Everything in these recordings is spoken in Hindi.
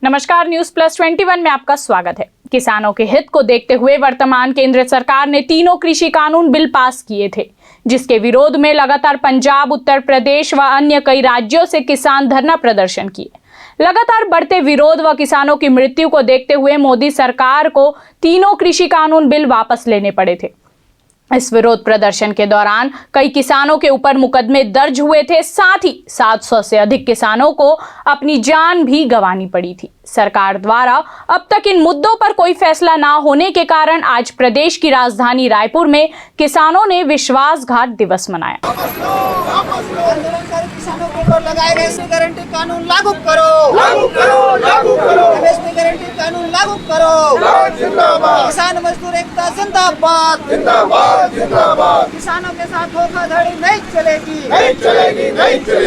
नमस्कार, न्यूज प्लस 21 में आपका स्वागत है। किसानों के हित को देखते हुए वर्तमान केंद्र सरकार ने तीनों कृषि कानून बिल पास किए थे, जिसके विरोध में लगातार पंजाब, उत्तर प्रदेश व अन्य कई राज्यों से किसान धरना प्रदर्शन किए। लगातार बढ़ते विरोध व किसानों की मृत्यु को देखते हुए मोदी सरकार को तीनों कृषि कानून बिल वापस लेने पड़े थे। इस विरोध प्रदर्शन के दौरान कई किसानों के ऊपर मुकदमे दर्ज हुए थे, साथ ही 700 से अधिक किसानों को अपनी जान भी गंवानी पड़ी थी। सरकार द्वारा अब तक इन मुद्दों पर कोई फैसला ना होने के कारण आज प्रदेश की राजधानी रायपुर में किसानों ने विश्वासघात दिवस मनाया। किसानों के ऊपर लगाए गए एमएसपी गारंटी कानून लागू करो, एमएसपी गारंटी कानून लागू करो। किसान मजदूर एकता जिंदाबाद, किसानों के साथ धोखाधड़ी नहीं चलेगी।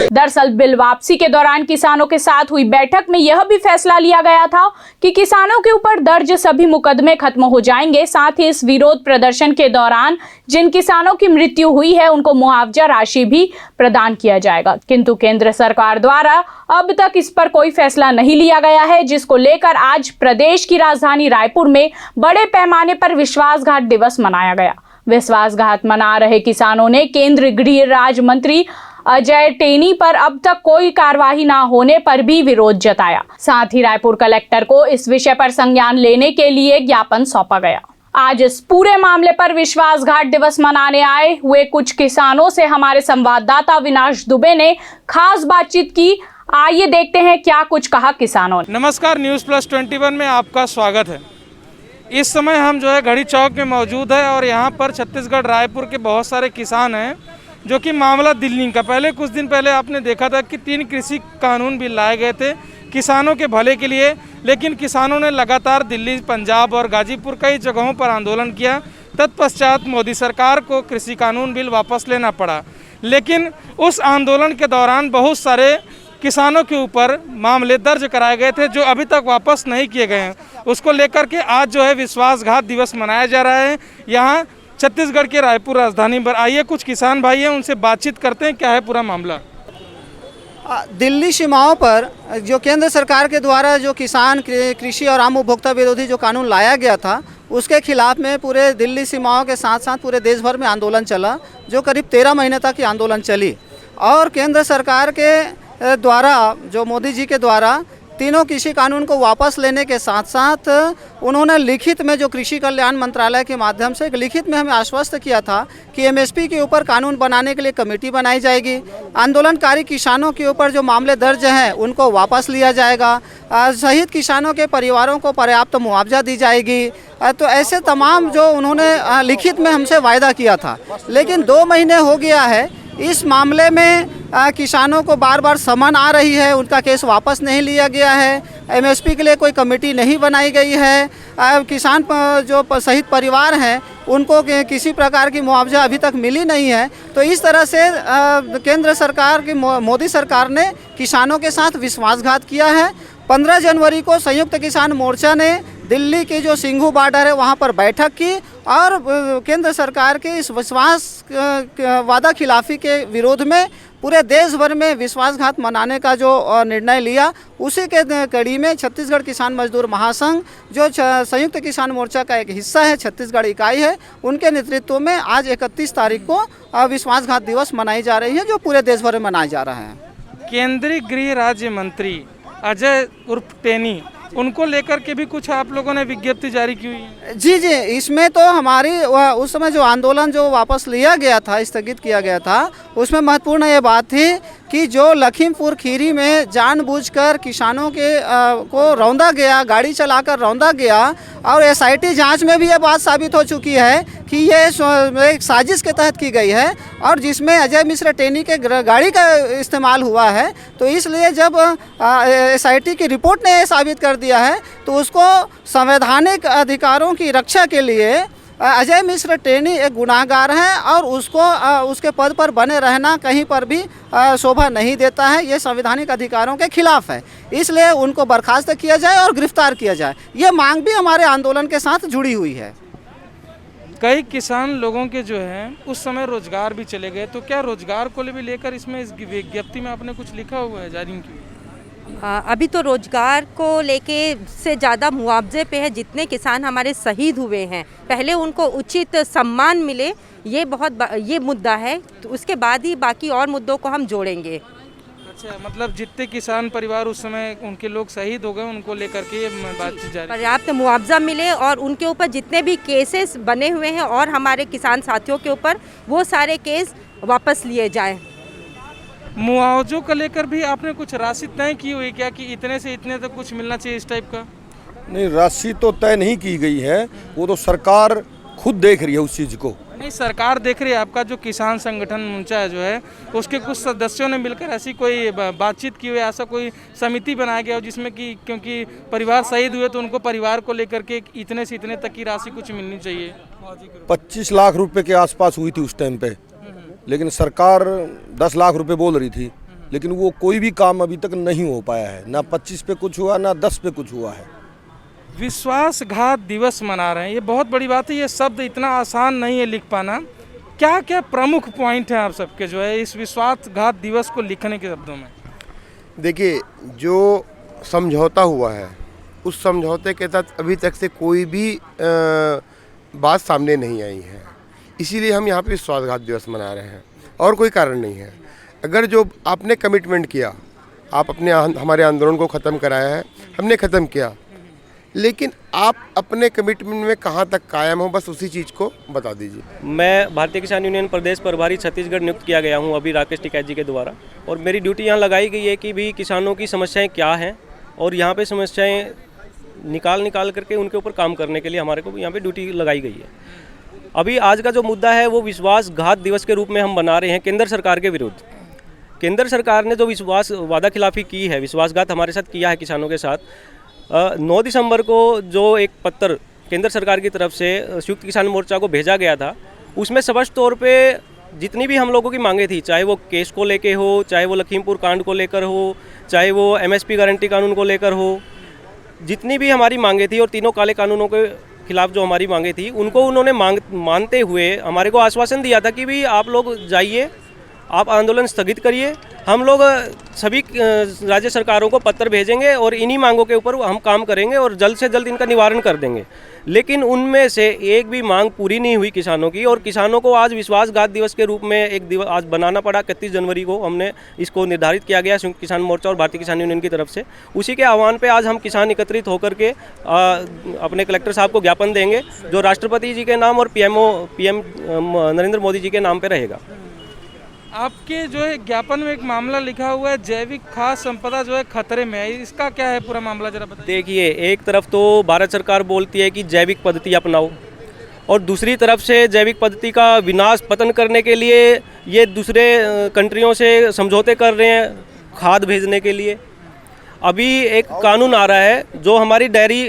दरअसल बिल वापसी के दौरान किसानों के साथ हुई बैठक में यह भी फैसला लिया गया था कि किसानों के ऊपर दर्ज सभी मुकदमे खत्म हो जाएंगे। साथ ही इस विरोध प्रदर्शन के दौरान जिन किसानों की मृत्यु हुई है उनको मुआवजा राशि भी प्रदान किया जाएगा, किंतु केंद्र सरकार द्वारा अब तक इस पर कोई फैसला नहीं लिया गया है, जिसको लेकर आज प्रदेश की राजधानी रायपुर में बड़े पैमाने पर विश्वासघात दिवस मनाया गया। विश्वासघात मना रहे किसानों ने केंद्रीय गृह राज्य मंत्री अजय टेनी पर अब तक कोई कार्रवाई न होने पर भी विरोध जताया। साथ ही रायपुर कलेक्टर को इस विषय पर संज्ञान लेने के लिए ज्ञापन सौंपा गया। आज इस पूरे मामले पर विश्वासघात दिवस मनाने आए हुए कुछ किसानों से हमारे संवाददाता विनाश दुबे ने खास बातचीत की। आइए देखते हैं क्या कुछ कहा किसानों ने। नमस्कार, न्यूज प्लस 21 में आपका स्वागत है। इस समय हम जो है घड़ी चौक में मौजूद है और यहाँ पर छत्तीसगढ़ रायपुर के बहुत सारे किसान हैं जो कि मामला दिल्ली का। पहले कुछ दिन पहले आपने देखा था कि 3 कृषि कानून भी लाए गए थे किसानों के भले के लिए, लेकिन किसानों ने लगातार दिल्ली, पंजाब और गाजीपुर कई जगहों पर आंदोलन किया। तत्पश्चात मोदी सरकार को कृषि कानून बिल वापस लेना पड़ा, लेकिन उस आंदोलन के दौरान बहुत सारे किसानों के ऊपर मामले दर्ज कराए गए थे जो अभी तक वापस नहीं किए गए हैं। उसको लेकर के आज जो है विश्वासघात दिवस मनाया जा रहा है यहाँ छत्तीसगढ़ के रायपुर राजधानी पर। आइए कुछ किसान भाई हैं, उनसे बातचीत करते हैं क्या है पूरा मामला। दिल्ली सीमाओं पर जो केंद्र सरकार के द्वारा जो किसान, कृषि और आम उपभोक्ता विरोधी जो कानून लाया गया था, उसके खिलाफ में पूरे दिल्ली सीमाओं के साथ साथ पूरे देश भर में आंदोलन चला, जो करीब 13 महीने तक ये आंदोलन चली। और केंद्र सरकार के द्वारा, जो मोदी जी के द्वारा तीनों कृषि कानून को वापस लेने के साथ साथ उन्होंने लिखित में, जो कृषि कल्याण मंत्रालय के माध्यम से लिखित में हमें आश्वस्त किया था कि एमएसपी के ऊपर कानून बनाने के लिए कमेटी बनाई जाएगी, आंदोलनकारी किसानों के ऊपर जो मामले दर्ज हैं उनको वापस लिया जाएगा, शहीद किसानों के परिवारों को पर्याप्त मुआवजा दी जाएगी। तो ऐसे तमाम जो उन्होंने लिखित में हमसे वायदा किया था, लेकिन 2 महीने हो गया है। इस मामले में किसानों को बार बार समन आ रही है, उनका केस वापस नहीं लिया गया है, एमएसपी के लिए कोई कमेटी नहीं बनाई गई है, किसान जो शहीद परिवार हैं उनको किसी प्रकार की मुआवजा अभी तक मिली नहीं है। तो इस तरह से केंद्र सरकार की, मोदी सरकार ने किसानों के साथ विश्वासघात किया है। 15 जनवरी को संयुक्त किसान मोर्चा ने दिल्ली के जो सिंघू बॉर्डर है वहाँ पर बैठक की और केंद्र सरकार के इस वादा खिलाफी के विरोध में पूरे देश भर में विश्वासघात मनाने का जो निर्णय लिया, उसी के कड़ी में छत्तीसगढ़ किसान मजदूर महासंघ, जो संयुक्त किसान मोर्चा का एक हिस्सा है, छत्तीसगढ़ इकाई है, उनके नेतृत्व में आज 31 तारीख को विश्वासघात दिवस मनाई जा रही है, जो पूरे देश भर में मनाया जा रहा है। केंद्रीय गृह राज्य मंत्री अजय उर्फ टेनी, उनको लेकर के भी कुछ आप लोगों ने विज्ञप्ति जारी की हुई है? जी, इसमें तो हमारी उस समय जो आंदोलन जो वापस लिया गया था, स्थगित किया गया था, उसमें महत्वपूर्ण ये बात थी कि जो लखीमपुर खीरी में जानबूझकर किसानों के को रौंदा गया, गाड़ी चलाकर रौंदा गया, और एसआईटी जांच में भी ये बात साबित हो चुकी है कि ये एक साजिश के तहत की गई है और जिसमें अजय मिश्र टेनी के गाड़ी का इस्तेमाल हुआ है। तो इसलिए जब एसआईटी की रिपोर्ट ने ये साबित कर दिया है, तो उसको संवैधानिक अधिकारों की रक्षा के लिए अजय मिश्र टेनी एक गुनाहगार हैं और उसको उसके पद पर बने रहना कहीं पर भी शोभा नहीं देता है। ये संवैधानिक अधिकारों के खिलाफ है, इसलिए उनको बर्खास्त किया जाए और गिरफ्तार किया जाए। ये मांग भी हमारे आंदोलन के साथ जुड़ी हुई है। कई किसान लोगों के जो है उस समय रोजगार भी चले गए, तो क्या रोजगार को भी लेकर इसमें इस विज्ञप्ति में आपने कुछ लिखा हुआ है जारी की? अभी तो रोजगार को लेके से ज़्यादा मुआवजे पे है। जितने किसान हमारे शहीद हुए हैं पहले उनको उचित सम्मान मिले, ये मुद्दा है। तो उसके बाद ही बाकी और मुद्दों को हम जोड़ेंगे। अच्छा, मतलब जितने किसान परिवार उस समय उनके लोग शहीद हो गए उनको लेकर के ये बातचीत जारी, पर्याप्त मुआवजा मिले और उनके ऊपर जितने भी केसेस बने हुए हैं और हमारे किसान साथियों के ऊपर वो सारे केस वापस लिए जाएं। मुआवजों को लेकर भी आपने कुछ राशि तय की हुई क्या कि इतने से इतने तक कुछ मिलना चाहिए इस टाइप का? नहीं, राशि तो तय नहीं की गई है, वो तो सरकार खुद देख रही है उस चीज़ को। नहीं, सरकार देख रही है। आपका जो किसान संगठन मुंचा है जो है उसके कुछ सदस्यों ने मिलकर ऐसी कोई बातचीत की हुई, ऐसा कोई समिति बनाया गया हो जिसमें कि क्योंकि परिवार शहीद हुए तो उनको परिवार को लेकर के इतने से इतने तक की राशि कुछ मिलनी चाहिए? 25 लाख रुपए के आसपास हुई थी उस टाइम पे, लेकिन सरकार 10 लाख रुपए बोल रही थी, लेकिन वो कोई भी काम अभी तक नहीं हो पाया है। ना 25 पे कुछ हुआ, ना 10 पे कुछ हुआ है। विश्वासघात दिवस मना रहे हैं, ये बहुत बड़ी बात है। ये शब्द इतना आसान नहीं है लिख पाना। क्या क्या प्रमुख पॉइंट हैं आप सबके जो है इस विश्वासघात दिवस को लिखने के शब्दों में? देखिए, जो समझौता हुआ है उस समझौते के तहत अभी तक से कोई भी बात सामने नहीं आई है, इसीलिए हम यहाँ पे विश्वासघात दिवस मना रहे हैं और कोई कारण नहीं है। अगर जो आपने कमिटमेंट किया, आप हमारे आंदोलन को ख़त्म कराया है, हमने ख़त्म किया, लेकिन आप अपने कमिटमेंट में कहाँ तक कायम हो, बस उसी चीज़ को बता दीजिए। मैं भारतीय किसान यूनियन प्रदेश प्रभारी छत्तीसगढ़ नियुक्त किया गया हूँ अभी राकेश टिकैत जी के द्वारा, और मेरी ड्यूटी यहाँ लगाई गई है कि भी किसानों की समस्याएं क्या हैं और यहाँ पे समस्याएं निकाल करके उनके ऊपर काम करने के लिए हमारे को यहाँ पे ड्यूटी लगाई गई है। अभी आज का जो मुद्दा है वो विश्वासघात दिवस के रूप में हम बना रहे हैं केंद्र सरकार के विरुद्ध। केंद्र सरकार ने जो वादा खिलाफी की है, विश्वासघात हमारे साथ किया है किसानों के साथ। 9 दिसंबर को जो एक पत्र केंद्र सरकार की तरफ से संयुक्त किसान मोर्चा को भेजा गया था, उसमें स्पष्ट तौर पे जितनी भी हम लोगों की मांगे थी, चाहे वो केस को लेके हो, चाहे वो लखीमपुर कांड को लेकर हो, चाहे वो MSP गारंटी कानून को लेकर हो, जितनी भी हमारी मांगे थी और तीनों काले कानूनों के खिलाफ जो हमारी मांगे थी उनको उन्होंने मानते हुए हमारे को आश्वासन दिया था कि भी आप लोग जाइए, आप आंदोलन स्थगित करिए, हम लोग सभी राज्य सरकारों को पत्र भेजेंगे और इन्हीं मांगों के ऊपर हम काम करेंगे और जल्द से जल्द इनका निवारण कर देंगे। लेकिन उनमें से एक भी मांग पूरी नहीं हुई किसानों की, और किसानों को आज विश्वासघात दिवस के रूप में एक दिवस आज बनाना पड़ा। 31 जनवरी को हमने इसको निर्धारित किया गया संयुक्त किसान मोर्चा और भारतीय किसान यूनियन की तरफ से। उसी के आह्वान पे आज हम किसान एकत्रित होकर के अपने कलेक्टर साहब को ज्ञापन देंगे, जो राष्ट्रपति जी के नाम और PM नरेंद्र मोदी जी के नाम पर रहेगा। आपके जो है ज्ञापन में एक मामला लिखा हुआ है, जैविक खाद्य संपदा जो है खतरे में है, इसका क्या है पूरा मामला जरा बताइए। देखिए, एक तरफ तो भारत सरकार बोलती है कि जैविक पद्धति अपनाओ, और दूसरी तरफ से जैविक पद्धति का विनाश पतन करने के लिए ये दूसरे कंट्रियों से समझौते कर रहे हैं खाद भेजने के लिए। अभी एक कानून आ रहा है जो हमारी डेयरी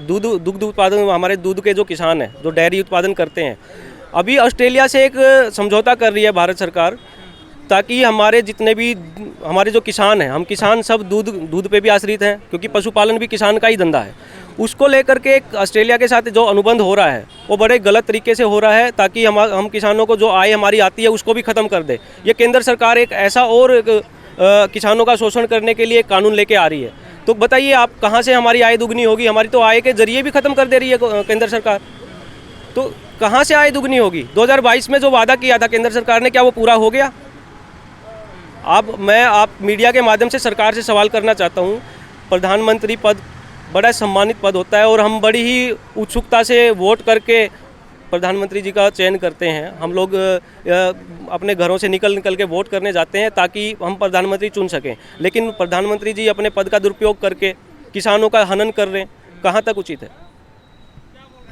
दुग्ध उत्पादन, हमारे दूध के जो किसान हैं जो डेयरी उत्पादन करते हैं, अभी ऑस्ट्रेलिया से एक समझौता कर रही है भारत सरकार, ताकि हमारे जितने भी हमारे जो किसान हैं, हम किसान सब दूध पे भी आश्रित हैं क्योंकि पशुपालन भी किसान का ही धंधा है, उसको लेकर के एक ऑस्ट्रेलिया के साथ जो अनुबंध हो रहा है वो बड़े गलत तरीके से हो रहा है, ताकि हम किसानों को जो आय हमारी आती है उसको भी ख़त्म कर दे। ये केंद्र सरकार एक ऐसा और किसानों का शोषण करने के लिए एक कानून लेके आ रही है। तो बताइए आप कहाँ से हमारी आय दुगनी होगी? हमारी तो आय के जरिए भी ख़त्म कर दे रही है केंद्र सरकार, तो कहाँ से आय दुगनी होगी? 2022 में जो वादा किया था केंद्र सरकार ने, क्या वो पूरा हो गया? मैं मीडिया के माध्यम से सरकार से सवाल करना चाहता हूँ। प्रधानमंत्री पद बड़ा सम्मानित पद होता है और हम बड़ी ही उत्सुकता से वोट करके प्रधानमंत्री जी का चयन करते हैं। हम लोग अपने घरों से निकल के वोट करने जाते हैं ताकि हम प्रधानमंत्री चुन सकें, लेकिन प्रधानमंत्री जी अपने पद का दुरुपयोग करके किसानों का हनन कर रहे हैं। कहाँ तक उचित है?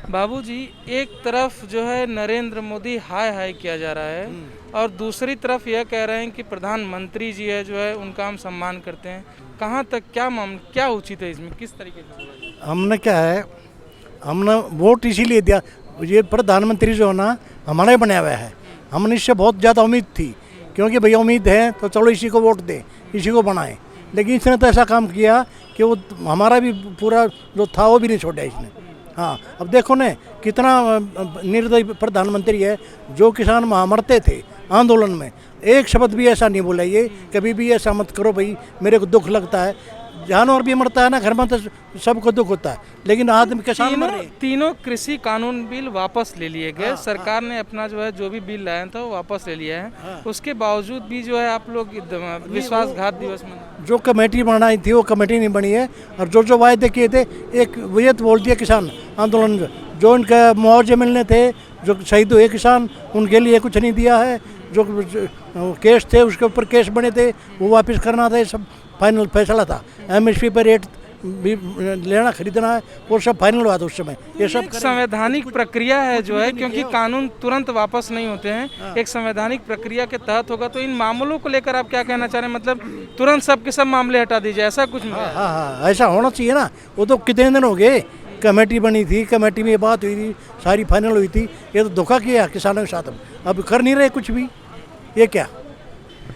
बाबूजी, एक तरफ जो है नरेंद्र मोदी हाय किया जा रहा है और दूसरी तरफ यह कह रहे हैं कि प्रधानमंत्री जी है जो है उनका हम सम्मान करते हैं। कहाँ तक क्या उचित है इसमें, किस तरीके से? हमने क्या है, हमने वोट इसीलिए दिया, ये प्रधानमंत्री जो है ना हमारा ही बनाया हुआ है। हमने इससे बहुत ज़्यादा उम्मीद थी, क्योंकि भैया उम्मीद है तो चलो इसी को वोट दें, इसी को बनाएं। लेकिन इसने तो ऐसा काम किया कि वो हमारा भी पूरा जो था वो भी नहीं छोड़ा इसने। हाँ, अब देखो ना कितना निर्दयी प्रधानमंत्री है। जो किसान वहाँ मरते थे आंदोलन में, एक शब्द भी ऐसा नहीं बोला ये कभी भी ऐसा मत करो भाई, मेरे को दुख लगता है। जानवर भी मरता है ना घर में तो सबको दुख होता है, लेकिन आदमी किसान मर रहे। तीनों कृषि कानून बिल वापस ले लिए गए। सरकार ने अपना जो है जो भी बिल लाया था वो वापस ले लिया है। उसके बावजूद भी जो है आप लोग विश्वासघात दिवस में जो कमेटी बनाई थी वो कमेटी नहीं बनी है, और जो वायदे किए थे एक वही तो बोल दिया किसान आंदोलन में, जो इनका मुआवजे मिलने थे, जो शहीद हुए किसान उनके लिए कुछ नहीं दिया है। जो केस थे उसके ऊपर केस बने थे वो वापस करना था, ये सब फाइनल फैसला था। एमएसपी पर रेट भी लेना खरीदना है वो सब फाइनल हुआ था उस समय। ये सब संवैधानिक प्रक्रिया है जो है, क्योंकि कानून तुरंत वापस नहीं होते हैं, एक संवैधानिक प्रक्रिया के तहत होगा। तो इन मामलों को लेकर आप क्या कहना चाह रहे हैं? मतलब तुरंत सब के सब मामले हटा दीजिए, ऐसा कुछ? हाँ, ऐसा होना चाहिए ना। वो तो कितने दिन हो गए कमेटी बनी थी, कमेटी में बात हुई थी, सारी फाइनल हुई थी। ये तो धोखा किया किसानों के साथ, अब कर नहीं रहे कुछ भी, ये क्या?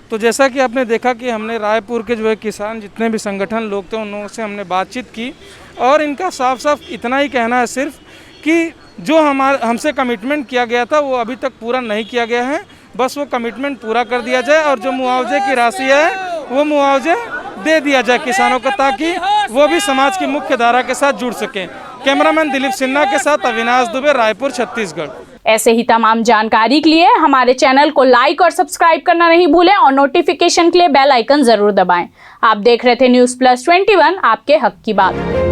तो जैसा कि आपने देखा कि हमने रायपुर के जो है किसान जितने भी संगठन लोग थे उन लोगों से हमने बातचीत की, और इनका साफ साफ इतना ही कहना है सिर्फ कि जो हमसे कमिटमेंट किया गया था वो अभी तक पूरा नहीं किया गया है। बस वो कमिटमेंट पूरा कर दिया जाए और जो मुआवजे की राशि है वो मुआवजे दे दिया जाए किसानों को, ताकि वो भी समाज की मुख्य धारा के साथ जुड़ सकें। कैमरामैन दिलीप सिन्हा के साथ अविनाश दुबे, रायपुर, छत्तीसगढ़। ऐसे ही तमाम जानकारी के लिए हमारे चैनल को लाइक और सब्सक्राइब करना नहीं भूलें और नोटिफिकेशन के लिए बेल आइकन जरूर दबाएं। आप देख रहे थे न्यूज़ प्लस 21, आपके हक की बात।